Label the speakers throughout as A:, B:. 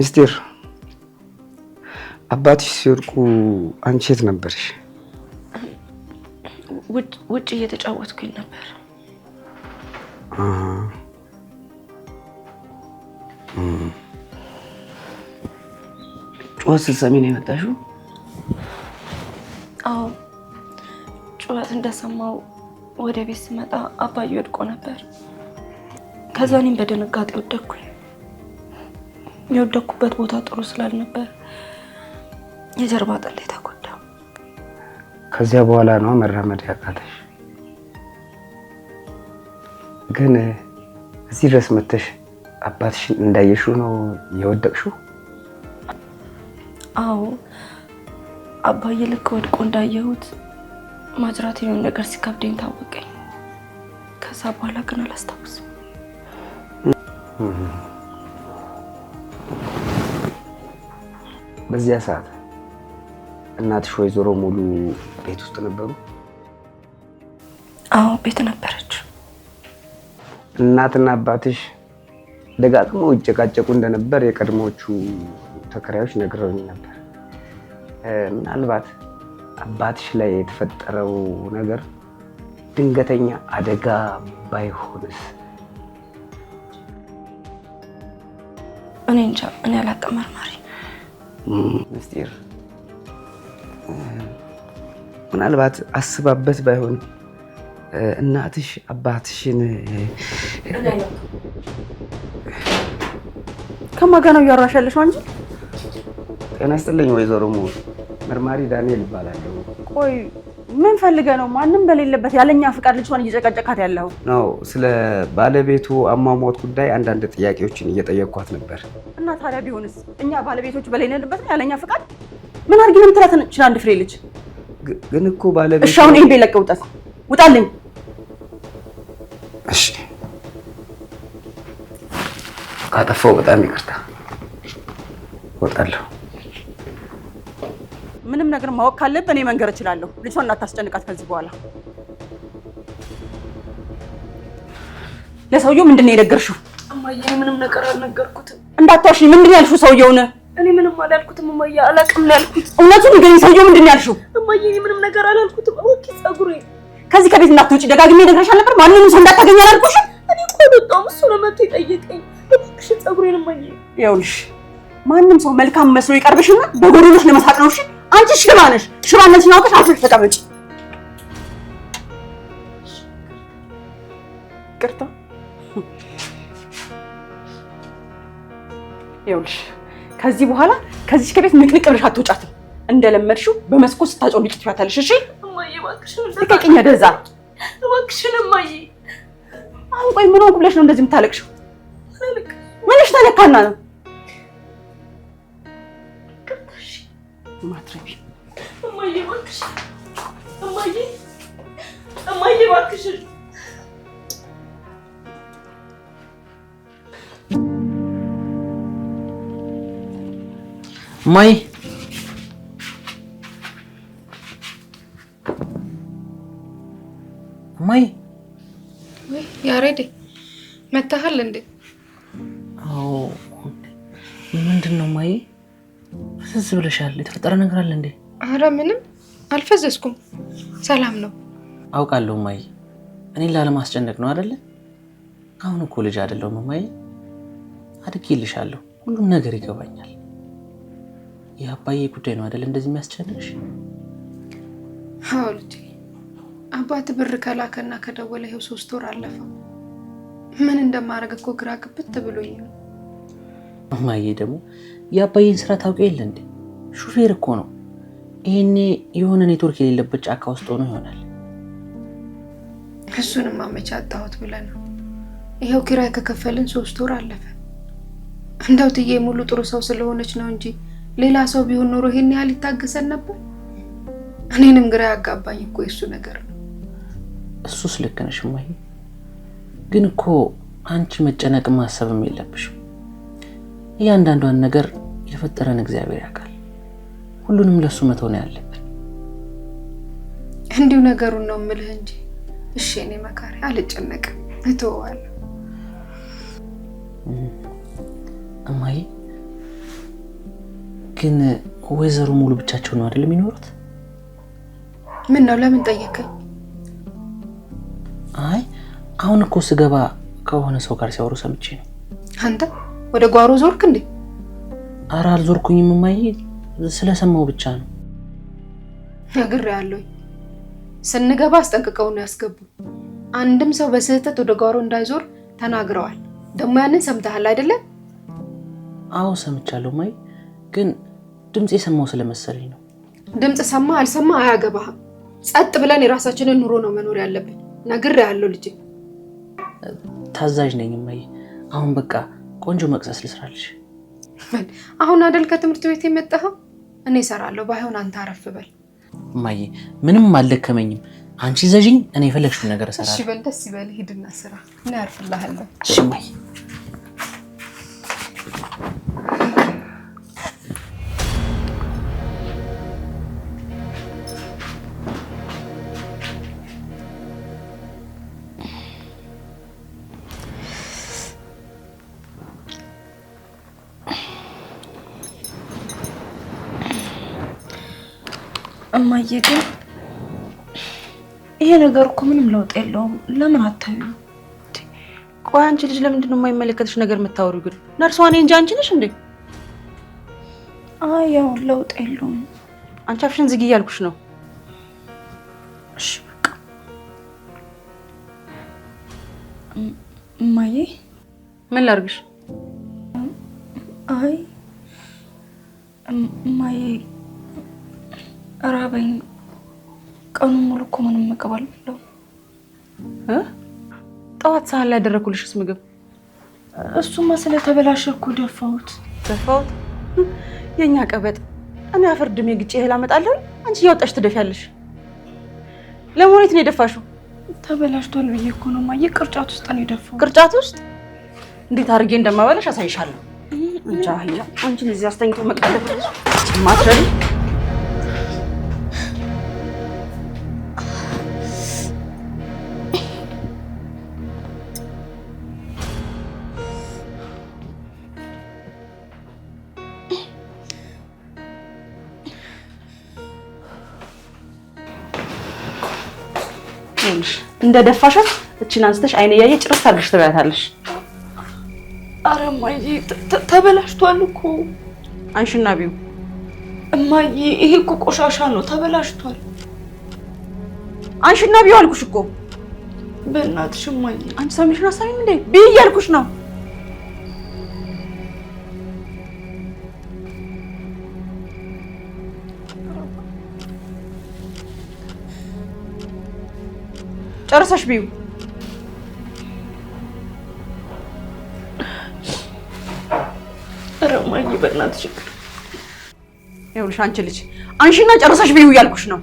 A: ሚስጢር አባትሽ ሲወድቁ አንቺ የት ነበርሽ?
B: ውጭ እየተጫወትኩኝ ነበር።
A: ጩኸት ስትሰሚ ነው የመጣሽው?
B: አዎ፣ ጩኸት እንደሰማው ወደ ቤት ስመጣ አባዬ ወድቆ ነበር። ከዛ እኔም በድንጋጤ ወደኩኝ። የወደኩበት ቦታ ጥሩ ስላልነበር የጀርባ አጥንቴ ተጎዳ።
A: ከዚያ በኋላ ነው መራመድ ያቃተሽ? ግን እዚህ ድረስ መተሽ አባትሽን እንዳየሽው ነው የወደቅሽው?
B: አዎ፣ አባዬ ልክ ወድቆ እንዳየሁት ማጅራት የሆነ ነገር ሲከብደኝ ታወቀኝ። ከዛ በኋላ ግን አላስታውስም።
A: በዚያ ሰዓት እናትሽ ወይዘሮ ሙሉ ቤት ውስጥ ነበሩ?
B: አዎ፣ ቤት ነበረች።
A: እናትና አባትሽ ደጋግመው ይጨቃጨቁ እንደነበር የቀድሞቹ ተከራዮች ነግረውኝ ነበር። ምናልባት አባትሽ ላይ የተፈጠረው ነገር ድንገተኛ አደጋ ባይሆንስ?
B: እኔ እንጃ፣ እኔ አላውቅም መርማሪ።
A: ሚስጢር ምናልባት አስባበት ባይሆን እናትሽ አባትሽን
C: ከማን ጋር ነው እያወራሽ ያለሽው አንቺ?
A: ጤና ይስጥልኝ ወይዘሮ ሙሉ፣ መርማሪ ዳንኤል እባላለሁ።
C: ቆይ ምን ፈልገህ ነው ማንም በሌለበት ያለኛ ፍቃድ ልጅቷን እየጨቀጨካት ያለው?
A: ነው ስለ ባለቤቱ አሟሟት ጉዳይ አንዳንድ ጥያቄዎችን እየጠየቅኳት ነበር።
C: እና ታዲያ ቢሆንስ እኛ ባለቤቶቹ በሌለንበት ያለኛ ፍቃድ ምን አድርጊ ነው የምትላት? ይችላል አንድ ፍሬ ልጅ
A: ግን እኮ ባለቤቱ
C: እሺ፣ አሁን ይሄን ቤት ለቀህ ውጣ፣ ውጣልኝ።
A: እሺ፣ ካጠፋው በጣም ይቅርታ፣ እወጣለሁ።
C: ምንም ነገር ማወቅ ካለብህ እኔ መንገር እችላለሁ። ልጅቷን እናታስጨንቃት ከዚህ በኋላ። ለሰውየው ምንድን ነው የነገርሽው?
B: እማዬ፣ ምንም ነገር አልነገርኩትም።
C: እንዳትዋሺ። ምንድን ነው ያልሽው ሰውየውን?
B: እኔ ምንም አላልኩትም እማዬ፣ አላውቅም ነው ያልኩት።
C: እውነቱን ንገሪኝ፣ ሰውየው ምንድን ነው ያልሽው?
B: እማዬ፣ እኔ ምንም ነገር አላልኩትም። ኦኬ፣ ፀጉሬ።
C: ከዚህ ከቤት እንዳትወጪ ደጋግሜ ነግሬሻል ነበር። ማንንም ሰው እንዳታገኝ አላልኩሽም?
B: እኔ እኮ አልወጣሁም፣ እሱ ነው መጥቶ የጠየቀኝ። እባክሽ ፀጉሬን እማዬ።
C: ይኸውልሽ ማንም ሰው መልካም መስሎ ይቀርብሽና በጎዶሎሽ ለመሳቅ ነው። እሺ፣ አንቺ ሽባ ነሽ። ሽባነትሽን አውቀሽ አፍሽ ተቀመጪ። ቅርታ። ይኸውልሽ ከዚህ በኋላ ከዚህ ከቤት ንቅንቅ ብለሽ አትወጫትም። እንደለመድሽው በመስኮት ስታጮልቂ ትያታለሽ። እሺ
B: እማዬ፣ እባክሽ
C: ልቀቂኝ። ወደዛ
B: እባክሽን እማዬ።
C: አሁን ቆይ ምን ሆንኩ ብለሽ ነው እንደዚህ የምታለቅሽው? ምንሽ ተነካና ነው? ማትረቢ
B: እማዬ፣ እባክሽ እማዬ፣ እማዬ፣ እባክሽ።
D: እማዬ፣ እማዬ።
E: ወይ ያሬድ መታሃል እንዴ?
D: አዎ። ምንድን ነው እማዬ? ፍዝዝ ብለሻል። የተፈጠረ ነገር አለ እንዴ?
E: አረ ምንም አልፈዘዝኩም፣ ሰላም ነው።
D: አውቃለሁ እማዬ፣ እኔን ላለማስጨነቅ ነው አይደለ? አሁን እኮ ልጅ አይደለሁም እማዬ፣ አድጌልሻለሁ። ሁሉም ነገር ይገባኛል። የአባዬ ጉዳይ ነው አይደል እንደዚህ የሚያስጨንቅሽ?
E: አዎ ልጄ፣ አባት ብር ከላከና ከደወለ ይኸው 3 ወር አለፈው። ምን እንደማደርግ እኮ ግራ ግብት ብሎኝ ነው።
D: እማዬ ደግሞ የአባዬን ስራ ታውቂ የለ እንዴ? ሹፌር እኮ ነው። ይሄኔ የሆነ ኔትወርክ የሌለበት ጫካ ውስጥ ሆኖ ይሆናል።
E: እሱንም አመቻ አጣሁት ብለህ ነው። ይኸው ኪራይ ከከፈልን 3 ወር አለፈ። እንደው ትዬ ሙሉ ጥሩ ሰው ስለሆነች ነው እንጂ ሌላ ሰው ቢሆን ኖሮ ይሄን ያህል ይታገሰን ነበር። እኔንም ግራ ያጋባኝ እኮ የሱ ነገር ነው።
D: እሱስ ልክ ነሽ እማዬ፣ ግን እኮ አንቺ መጨነቅ ማሰብም የለብሽም። እያንዳንዷን ነገር የፈጠረን እግዚአብሔር ያውቃል። ሁሉንም ለሱ መተው ነው ያለብን።
E: እንዲሁ ነገሩን ነው የምልህ እንጂ እሺ፣ እኔ መካሪ አልጨነቅም፣ እተወዋለሁ።
D: እማዬ፣ ግን ወይዘሮ ሙሉ ብቻቸው ነው አይደል የሚኖሩት?
E: ምን ነው ለምን ጠየቀኝ?
D: አይ አሁን እኮ ስገባ ከሆነ ሰው ጋር ሲያወሩ ሰምቼ ነው።
E: አንተ ወደ ጓሮ ዞርክ እንዴ?
D: ኧረ አልዞርኩኝም እማዬ፣ ስለሰማው ብቻ ነው።
E: ነግሬሃለሁ። ስንገባ አስጠንቅቀው ነው ያስገቡ። አንድም ሰው በስህተት ወደ ጓሮ እንዳይዞር ተናግረዋል። ደግሞ ያንን ሰምተሃል አይደለ?
D: አዎ ሰምቻለሁ እማዬ፣ ግን ድምጽ የሰማው ስለመሰለኝ ነው።
E: ድምጽ ሰማ አልሰማ አያገባህም። ጸጥ ብለን የራሳችንን ኑሮ ነው መኖር ያለብን። ነግሬሃለሁ ልጄ።
D: ታዛዥ ነኝ እማዬ። አሁን በቃ ቆንጆ መቅሰስ ልስራልሽ።
E: አሁን አይደል ከትምህርት ቤት የመጣኸው? እኔ እሰራለሁ። ባይሆን አንተ አረፍ በል።
D: እማዬ ምንም አልደከመኝም። አንቺ ዘዥኝ፣ እኔ የፈለግሽውን ነገር እሰራለሁ።
E: እሺ በል፣ ደስ ይበል። ሂድና ስራ። እኔ አርፍልሃለሁ።
D: እሺ እማዬ።
B: እማዬ ግን ይሄ ነገር እኮ ምንም ለውጥ የለውም። ለምን አታዩ?
C: ቆይ አንቺ ልጅ ለምንድን ነው የማይመለከትሽ ነገር የምታወሪው? ግን ነርሷ እኔ እንጂ አንቺ ነሽ እንዴ?
B: አይ ያው ለውጥ የለውም።
C: አንቺ አፍሽን ዝጊ እያልኩሽ ነው።
B: እሺ በቃ እማዬ።
C: ምን ላድርግሽ?
B: አይ እማዬ ራበኝ። ቀኑን ሙሉ እኮ ምንም ምግብ አልበላሁም።
C: ጠዋት ሳህን ላይ ያደረኩልሽስ ምግብ?
B: እሱማ ስለተበላሸ እኮ ደፋሁት።
C: ደፋሁት? የኛ ቀበጥ። እኔ አፈር ድሜ ግጬ እህል አመጣለሁ፣ አንቺ እያወጣሽ ትደፊያለሽ። ለመሆኑ የት ነው የደፋሽው?
B: ተበላሽቷል ብዬ እኮ ነው እማዬ። ቅርጫት ውስጥ ነው የደፋሁት።
C: ቅርጫት ውስጥ? እንዴት አድርጌ እንደማበላሽ አሳይሻለሁ። እንጃ አንቺን እዚህ አስተኝቶ መቀለብ ማትረዱ። እንደ ደፋሻት እቺን አንስተሽ አይኔ ያየ ጭርስ አድርገሽ ትበያታለሽ።
B: ኧረ እማዬ ተበላሽቷል እኮ።
C: አንሺና ቢዩ።
B: እማዬ ይሄ እኮ ቆሻሻ ነው፣ ተበላሽቷል።
C: አንሺና ቢዩ አልኩሽ እኮ።
B: በእናትሽ እማዬ።
C: አንቺ ሰሚሽን አሳሚም እንዴ? ቢዩ እያልኩሽ ነው። ጨርሰሽ ቢዩ።
B: ኧረ እማዬ በእናትሽ።
C: ይኸውልሽ አንቺ ልጅ አንሺና ጨርሰሽ ቢዩ እያልኩሽ ነው።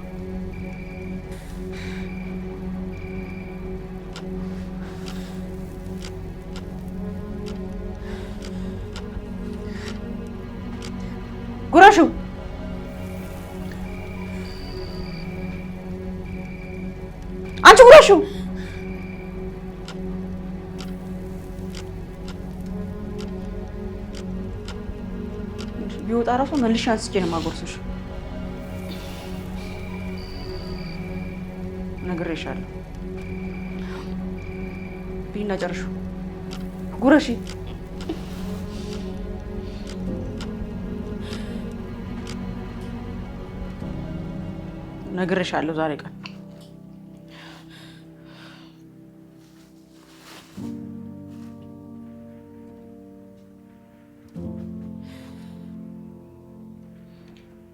C: ጉራሹ አንቺ ጉራሹ ቢወጣ እራሱ መልሼ አንስቼ ነው የማጎርሰሽ። ነግሬሻለሁ። ቢና ጨርሹ። ጉረሺ። ነግሬሻለሁ ዛሬ ቀን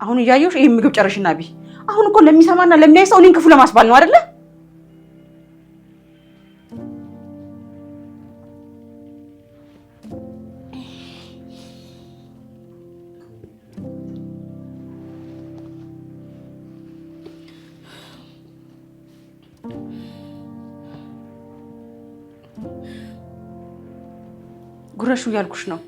C: አሁን እያየሁሽ ይሄን ምግብ ጨርሽና ቢ። አሁን እኮ ለሚሰማና ለሚያይ ሰው እኔን ክፉ ለማስባል ነው አይደለ? ጉረሹ እያልኩሽ ነው።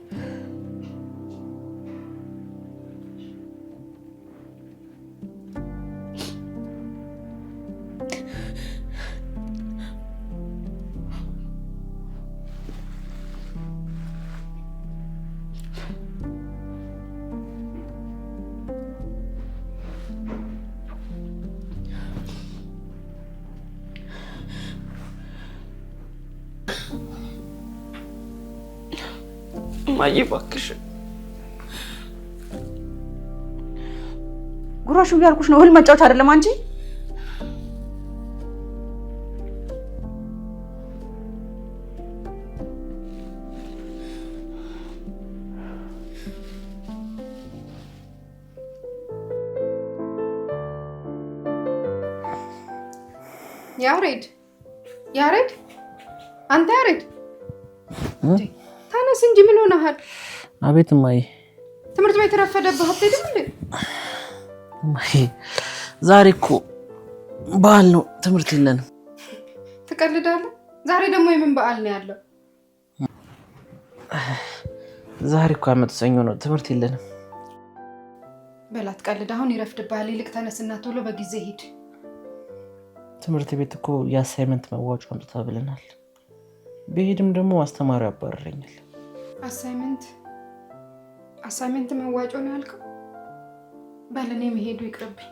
B: እማዬ እባክሽ
C: ጉራሹ ያልኩሽ ነው። ህልም መጫወቻ አይደለም አንቺ።
E: ያሬድ አንተ ያሬድ ተነስ እንጂ ምን ሆነሃል?
D: አቤት እማዬ።
E: ትምህርት ቤት ረፈደብህ አትሄድም እንዴ?
D: እማዬ ዛሬ እኮ በዓል ነው፣ ትምህርት የለንም።
E: ትቀልዳለህ? ዛሬ ደግሞ የምን በዓል ነው ያለው?
D: ዛሬ እኮ ዓመት ሰኞ ነው፣ ትምህርት የለንም።
E: በላት ቀልድ፣ አሁን ይረፍድብሃል። ይልቅ ተነስና ቶሎ በጊዜ ሂድ።
D: ትምህርት ቤት እኮ የአሳይመንት መዋጮ አምጥታ ብለናል። ብሄድም ደግሞ አስተማሪው ያባረረኛል። አሳይመንት መዋጮ ነው ያልከው? በል እኔ መሄዱ ይቅርብኝ።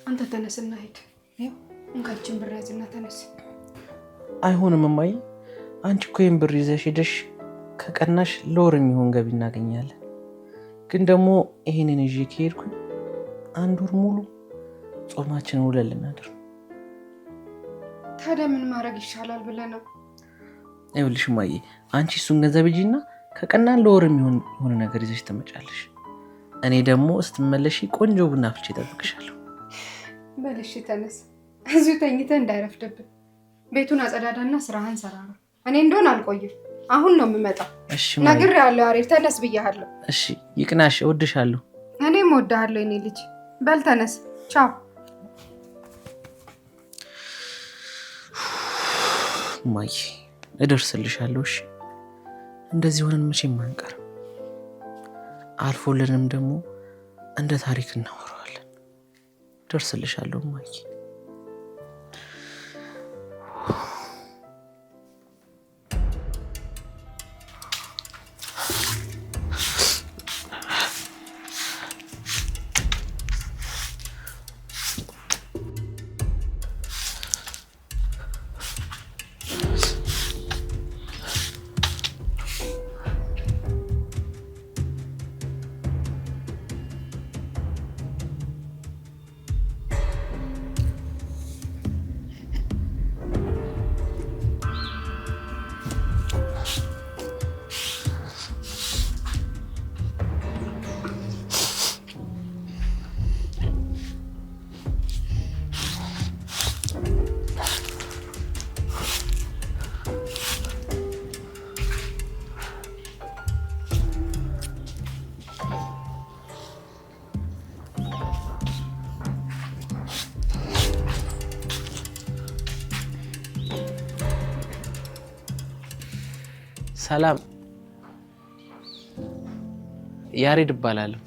D: አንተ ተነስና ሂድ። ይኸው እንካችን ብር ያዝና ተነስ። አይሆንም እማዬ፣ አንቺ እኮ ይሄን ብር ይዘሽ ሄደሽ ከቀናሽ ለወር የሚሆን ገቢ እናገኛለን። ግን ደግሞ ይሄንን ይዤ ከሄድኩኝ 1 ወር ሙሉ ጾማችን ውለን ልናድር።
E: ታዲያ ምን ማድረግ ይሻላል ብለህ ነው?
D: ይኸውልሽ እማዬ፣ አንቺ እሱን ገንዘብ ሂጂና ከቀናን ለወር የሚሆን የሆነ ነገር ይዘሽ ትመጫለሽ። እኔ ደግሞ ስትመለሺ ቆንጆ ቡና አፍልቼ እጠብቅሻለሁ።
E: በል እሺ ተነስ። እዚሁ ተኝተህ እንዳይረፍድብን። ቤቱን አጸዳዳና ስራህን ሰራ ነው። እኔ እንደሆነ አልቆይም፣ አሁን ነው የምመጣው።
D: እሺ
E: ነግሬሃለሁ ያሬድ፣ ተነስ ብያለሁ።
D: እሺ ይቅናሽ፣ እወድሻለሁ።
E: እኔም እወድሃለሁ የኔ ልጅ። በል ተነስ፣ ቻው።
D: እማዬ እደርስልሻለሁ። እሺ እንደዚህ ሆነን መቼም አንቀርም። አልፎልንም ደግሞ እንደ ታሪክ እናወራዋለን። እደርስልሻለሁ እማዬ። ሰላም፣ ያሬድ እባላለሁ።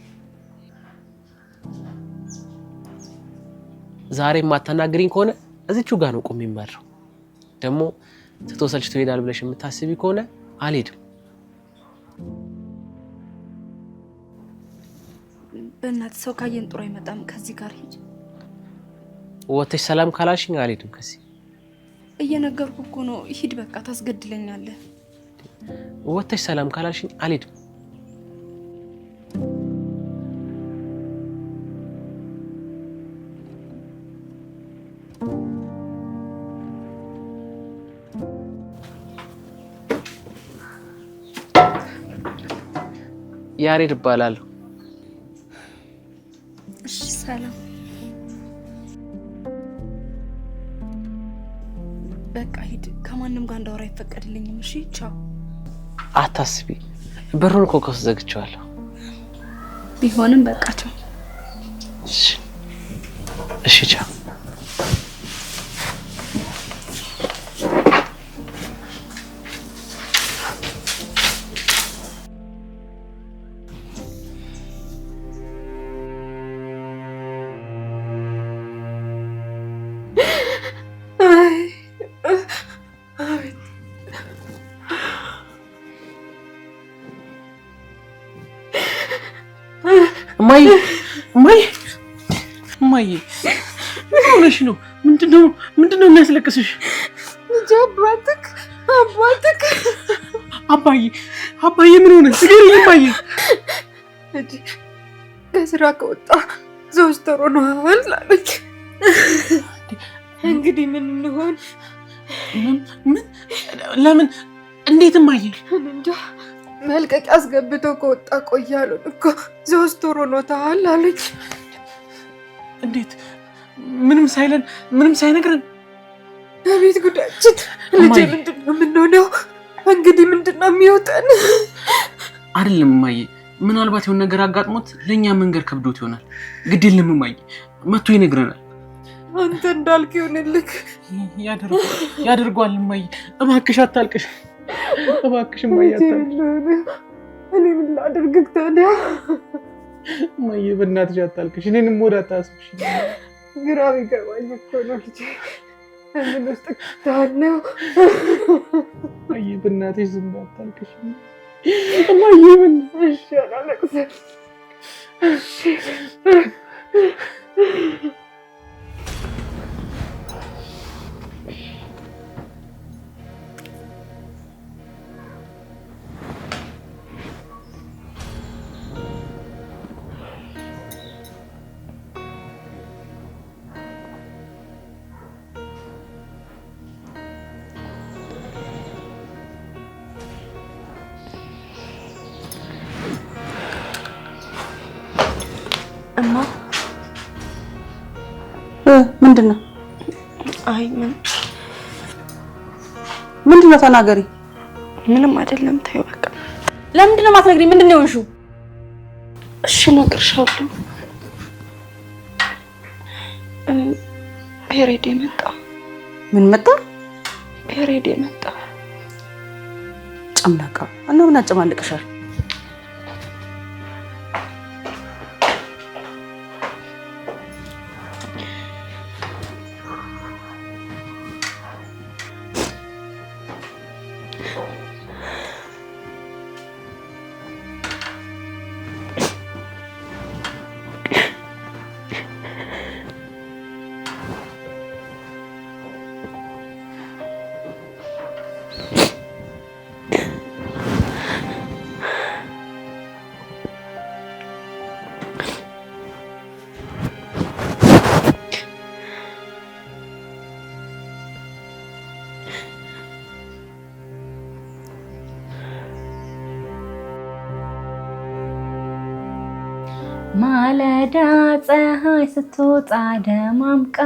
D: ዛሬ የማታናግሪኝ ከሆነ እዚቹ ጋር ነው ቆሜ የማድረው። ደግሞ ትቶ ሰልችቶ ይሄዳል ብለሽ የምታስቢ ከሆነ አልሄድም።
B: በእናትህ ሰው ካየን ጥሩ አይመጣም። ከዚህ ጋር ሂድ።
D: ወተሽ ሰላም ካላልሽኝ አልሄድም። ከዚህ
B: እየነገርኩህ እኮ ነው። ሂድ በቃ፣ ታስገድለኛለህ።
D: ወተሽ ሰላም ካላልሽኝ አልሄድም። ያሬድ እባላለሁ።
B: እሺ ሰላም። በቃ ሂድ። ከማንም ጋር እንዳወራ አይፈቀድልኝም። እሺ ቻው።
D: አታስቢ፣ በሩን እኮ ከውስጥ ዘግቼዋለሁ።
B: ቢሆንም በቃ ቻው።
D: እሺ ቻው። እማዬ ምን ሆነሽ ነው? ምንድነው የሚያስለቅስሽ?
E: ልጅ አባትክ
D: አባዬ አባዬ ምን ሆነ? ንገሪኝ እማዬ።
E: ልጅ ከስራ ከወጣ 3 ወር ሆኗል አለች። እንግዲህ ምን እንሆን?
D: ምን? ለምን? እንዴት እማዬ?
E: እንጃ መልቀቂያ አስገብቶ ከወጣ ቆያሉን እኮ 3 ወር ሆኖታል አለች።
D: እንዴት? ምንም ሳይለን ምንም ሳይነግረን?
E: በቤት ጉዳችን ልጅ ምንድን ነው የምንሆነው? እንግዲህ ምንድን ነው የሚወጣን?
D: አይደለም እማዬ፣ ምናልባት የሆነ ነገር አጋጥሞት ለእኛ መንገድ ከብዶት ይሆናል። ግድ የለም እማዬ፣ መጥቶ ይነግረናል።
E: አንተ እንዳልክ ይሆንልክ።
D: ያደርገዋል እማዬ። እባክሽ አታልቅሽ፣ እባክሽ እማዬ አታልቅሽ።
E: እኔ ምን ላድርግህ ታዲያ?
D: እማዬ በእናትሽ አታልቅሽ። እኔንም ወደ አታስብሽ።
E: ግራ ቢገባኝ እኮ ነው ልጄ። ምን ውስጥ ታለው?
D: እማዬ በእናትሽ ዝም በይ አታልቅሽ። እማዬ በእናትሽ
E: አላለቅስም። እሺ
B: እማ
C: ምንድን ነው?
B: አይ
C: ምንድን ነው? ተናገሪ።
B: ምንም አይደለም። ተይው በቃ።
C: ለምንድን ነው የማትነግሪኝ? ምንድን ነው የሆንሽው?
B: እሺ እነግርሻለሁ። ፔሬድ መጣ።
C: ምን መጣ?
B: ፔሬድ መጣ።
C: ጨምላቃ እና ምን አጨማልቅሻል?
F: ማለዳ ፀሐይ ስትወጣ ደማምቃ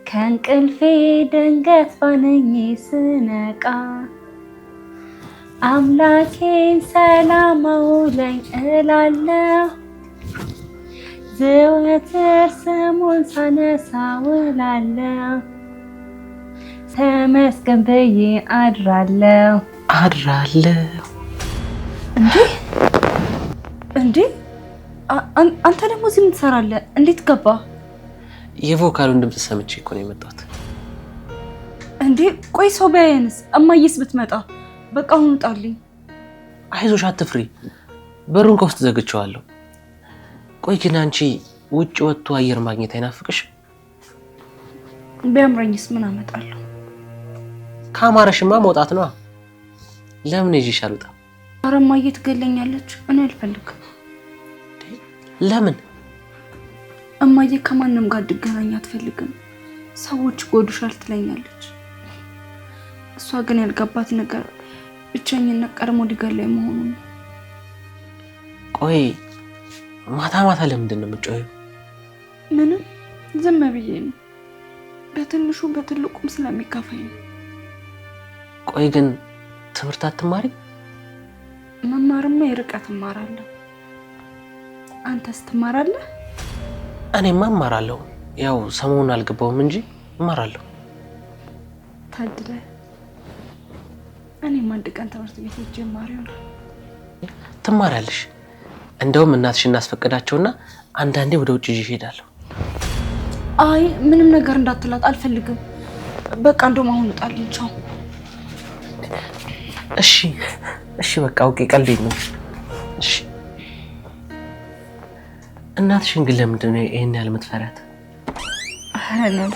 F: ከእንቅልፌ ድንገት ባነኝ ስነቃ አምላኬን ሰላም አውለኝ እላለሁ ዘወትር ስሙን ሳነሳ ውላለሁ ተመስገን ብዬ አድራለሁ።
B: እንዴ አንተ ደግሞ እዚህ ምን ትሰራለህ? እንዴት ገባ?
D: የቮካሉን ድምፅ ሰምቼ እኮ ነው የመጣሁት።
B: እንዴ ቆይ ሰው ቢያየንስ? እማዬስ ብትመጣ? በቃ አሁን ውጣልኝ።
D: አይዞሽ አትፍሪ፣ በሩን ከውስጥ ዘግቼዋለሁ። ቆይ ግን አንቺ ውጭ ወጥቶ አየር ማግኘት አይናፍቅሽ?
B: ቢያምረኝስ ምን አመጣለሁ?
D: ካማረሽማ መውጣት ነው። ለምን ይዤሽ አልወጣም?
B: ኧረ እማዬ ትገለኛለች። እኔ አልፈልግም።
D: ለምን?
B: እማዬ ከማንም ጋር እንድገናኝ አትፈልግም። ሰዎች ጎዱሻል ትለኛለች። እሷ ግን ያልገባት ነገር ብቸኝነት ቀድሞ ሊገለኝ መሆኑ ነው።
D: ቆይ ማታ ማታ ለምንድን ነው የምትጮይው?
B: ምንም ዝም ብዬ ነው። በትንሹ በትልቁም ስለሚከፋኝ ነው።
D: ቆይ ግን ትምህርት አትማሪ?
B: መማርማ የርቀት እማራለሁ። አንተስ ትማራለህ?
D: እኔማ እማራለሁ። ያው ሰሞኑን አልገባውም እንጂ እማራለሁ።
B: ታድለ። እኔም አንድ ቀን ትምህርት ቤት ሄጄ እማር ይሆናል።
D: ትማሪያለሽ። እንደውም እናትሽ እናስፈቅዳቸውና አንዳንዴ ወደ ውጭ ይዤ እሄዳለሁ።
B: አይ ምንም ነገር እንዳትላት አልፈልግም። በቃ እንደውም አሁን ውጣልኝ። ቻው።
D: እሺ በቃ ኦኬ፣ ቀልዴን ነው። እሺ እናትሽን ግን ለምንድን ነው ይሄን ያህል የምትፈሪያት?
B: አረ ነው